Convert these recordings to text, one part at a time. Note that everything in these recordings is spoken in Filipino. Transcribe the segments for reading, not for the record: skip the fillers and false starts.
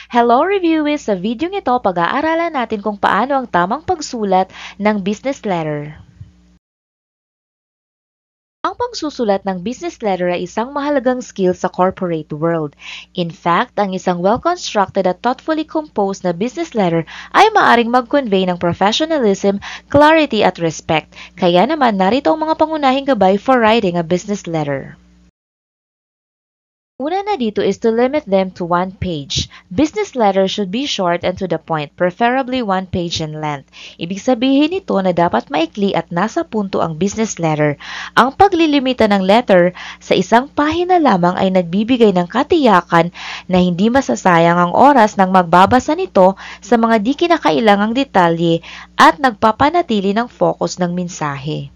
Hello reviewees! Sa video ito, pag-aaralan natin kung paano ang tamang pagsulat ng business letter. Ang pagsusulat ng business letter ay isang mahalagang skill sa corporate world. In fact, ang isang well-constructed at thoughtfully composed na business letter ay maaring mag-convey ng professionalism, clarity at respect. Kaya naman, narito ang mga pangunahing gabay for writing a business letter. Una na dito is to limit them to one page. Business letters should be short and to the point, preferably one page in length. Ibig sabihin nito na dapat maikli at nasa punto ang business letter. Ang paglilimita ng letter sa isang pahina lamang ay nagbibigay ng katiyakan na hindi masasayang ang oras ng magbabasa nito sa mga di kinakailangang detalye at nagpapanatili ng focus ng mensahe.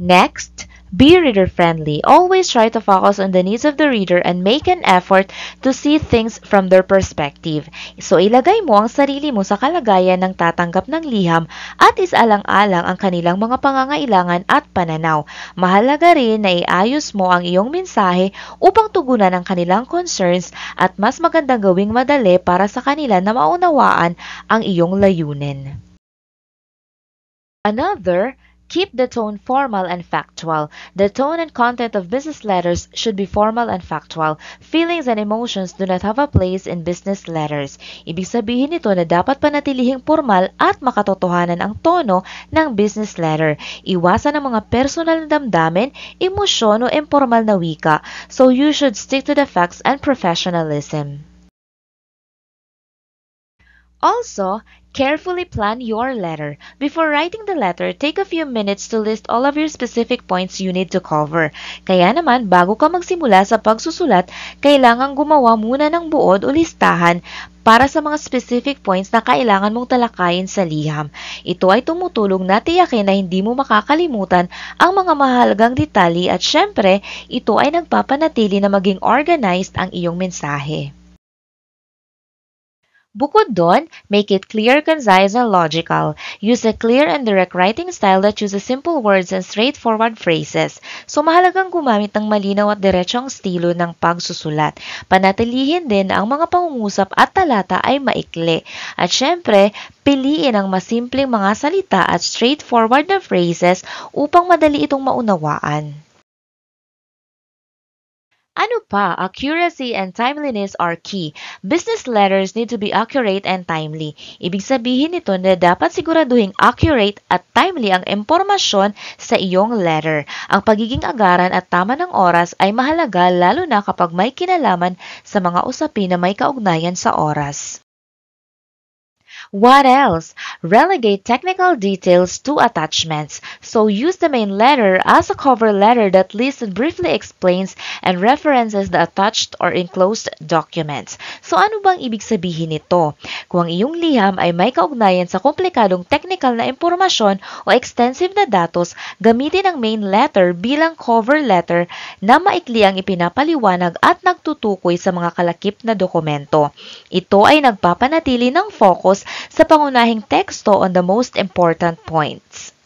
Next, be reader-friendly. Always try to focus on the needs of the reader and make an effort to see things from their perspective. So, ilagay mo ang sarili mo sa kalagayan ng tatanggap ng liham at isalang-alang ang kanilang mga pangangailangan at pananaw. Mahalaga rin na iayos mo ang iyong mensahe upang tugunan ang kanilang concerns at mas magandang gawing madali para sa kanila na maunawaan ang iyong layunin. Another, keep the tone formal and factual. The tone and content of business letters should be formal and factual. Feelings and emotions do not have a place in business letters. Ibig sabihin nito na dapat panatilihing formal at makatotohanan ang tono ng business letter. Iwasan ang mga personal na damdamin, emosyon o informal na wika. So you should stick to the facts and professionalism. Also, carefully plan your letter. Before writing the letter, take a few minutes to list all of your specific points you need to cover. Kaya naman, bago ka magsimula sa pagsusulat, kailangang gumawa muna ng buod o listahan para sa mga specific points na kailangan mong talakayin sa liham. Ito ay tumutulong na tiyakin na hindi mo makakalimutan ang mga mahalagang detalye at syempre, ito ay nagpapanatili na maging organized ang iyong mensahe. Bukod doon, make it clear, concise, and logical. Use a clear and direct writing style that uses simple words and straightforward phrases. So mahalagang gumamit ng malinaw at diretsong estilo ng pagsusulat. Panatilihin din na ang mga pangungusap at talata ay maikli. At syempre, piliin ang masimpleng mga salita at straightforward na phrases upang madali itong maunawaan. Ano pa? Accuracy and timeliness are key. Business letters need to be accurate and timely. Ibig sabihin nito na dapat siguraduhing accurate at timely ang impormasyon sa iyong letter. Ang pagiging agaran at tama ng oras ay mahalaga lalo na kapag may kinalaman sa mga usapin na may kaugnayan sa oras. What else? Relegate technical details to attachments. So use the main letter as a cover letter that lists and briefly explains and references the attached or enclosed documents. So ano bang ibig sabihin nito? Kung ang iyong liham ay may kaugnayan sa komplikadong technical na impormasyon o extensive na datos, gamitin ang main letter bilang cover letter na maikli ang ipinapaliwanag at nagtutukoy sa mga kalakip na dokumento. Ito ay nagpapanatili ng focus sa pangunahing teksto on the most important points.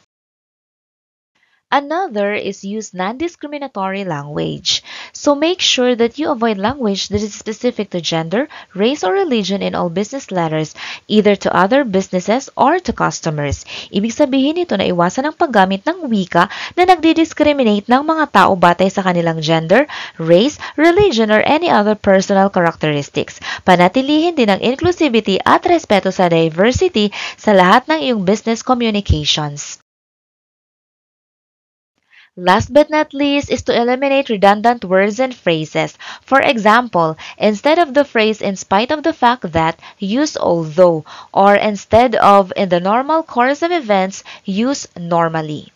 Another is use non-discriminatory language. So make sure that you avoid language that is specific to gender, race, or religion in all business letters, either to other businesses or to customers. Ibig sabihin nito na iwasan ang paggamit ng wika na nagdi-discriminate ng mga tao batay sa kanilang gender, race, religion, or any other personal characteristics. Panatilihin din ang inclusivity at respeto sa diversity sa lahat ng iyong business communications. Last but not least is to eliminate redundant words and phrases. For example, instead of the phrase "in spite of the fact that," use "although," or instead of "in the normal course of events," use "normally."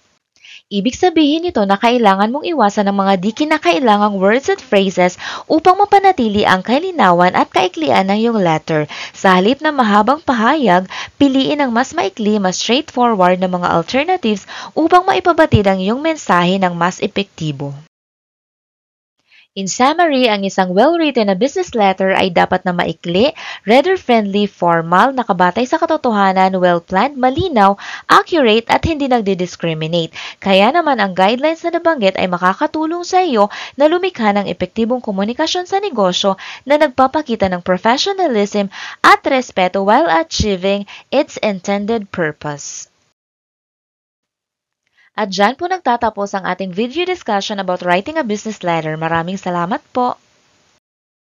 Ibig sabihin nito na kailangan mong iwasan ang mga di kinakailangang words at phrases upang mapanatili ang kalinawan at kaiklian ng iyong letter. Sa halip na mahabang pahayag, piliin ang mas maikli, mas straightforward na mga alternatives upang maipabatid ang iyong mensahe ng mas epektibo. In summary, ang isang well-written na business letter ay dapat na maikli, reader-friendly, formal, nakabatay sa katotohanan, well-planned, malinaw, accurate, at hindi nagdi-discriminate. Kaya naman ang guidelines na nabanggit ay makakatulong sa iyo na lumikha ng epektibong komunikasyon sa negosyo na nagpapakita ng professionalism at respeto while achieving its intended purpose. At dyan po nagtatapos ang ating video discussion about writing a business letter. Maraming salamat po!